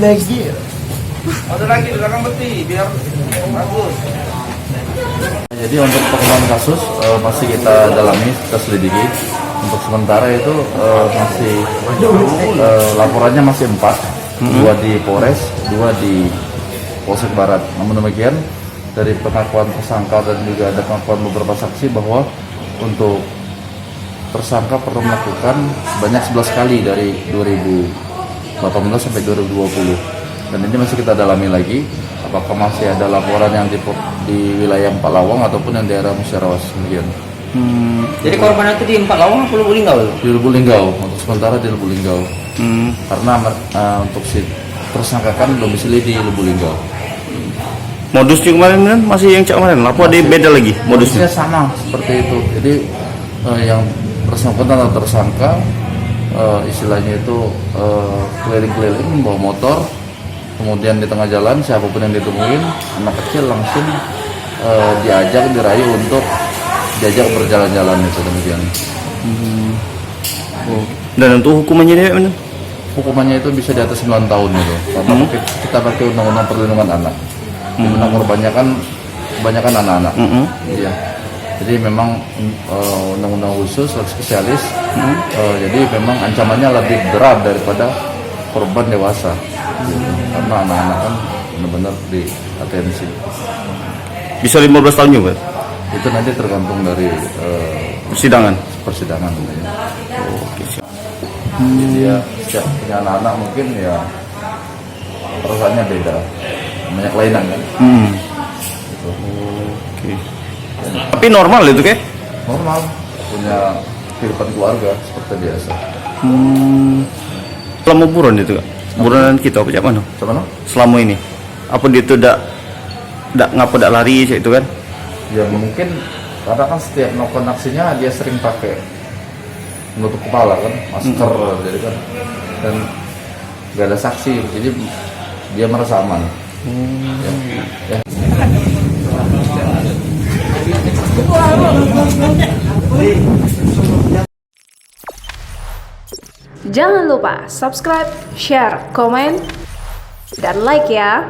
lagi. Ada lagi di belakang beti biar bagus. Jadi untuk perkembangan kasus masih kita dalami, kita selidiki. Untuk sementara itu masih laporannya masih 4, 2 di Polres, 2 di Polsek Barat. Namun demikian dari pengakuan tersangka dan juga ada pengakuan beberapa saksi bahwa untuk tersangka pernah melakukan sebanyak 11 kali dari 2018 sampai 2020. Dan ini masih kita dalami lagi, apakah masih ada laporan yang di wilayah Empat Lawang ataupun yang daerah Musyarawat demikian. Jadi korban itu di Empat Lawang atau Lubuk-Linggau? Di Lubuk-Linggau, untuk sementara di Lubuk-Linggau. Karena untuk si tersangka kan domisili di Lubuk-Linggau. Modusnya kemarin kan masih yang cak kemarin, apa ada beda lagi modusnya? Sama seperti itu. Jadi yang bersangkutan atau tersangka istilahnya itu keliling-keliling membawa motor, kemudian di tengah jalan siapapun yang ditemuin anak kecil langsung dirayu untuk diajak berjalan-jalan itu demikian. Dan untuk hukumannya dia mana? Hukumannya itu bisa di atas 9 tahun itu, karena kita pakai undang-undang perlindungan anak. Di mana korbannya kan kebanyakan anak-anak. Iya. Jadi memang undang-undang khusus spesialis. Jadi memang ancamannya lebih berat daripada korban dewasa. Karena anak-anak kan benar-benar di atensi. Bisa 15 tahun juga? Itu nanti tergantung dari persidangan. Ya. Oke, siap. Jadi ya setiap punya anak-anak mungkin ya perasaannya beda, banyak kelainan kan. Gitu. Oke. Tapi normal itu kayak? Normal, punya kehidupan keluarga seperti biasa. Selama buron itu kak? Buronan kita apa cak mana? Cuman Selama ini? Apa dia tuh ngapa lari itu kan? ya mungkin karena kan setiap melakukan aksinya dia sering pakai menutup kepala kan, masker, jadi kan, dan nggak ada saksi, jadi dia merasa aman. Ya. Jangan lupa subscribe, share, komen, dan like ya.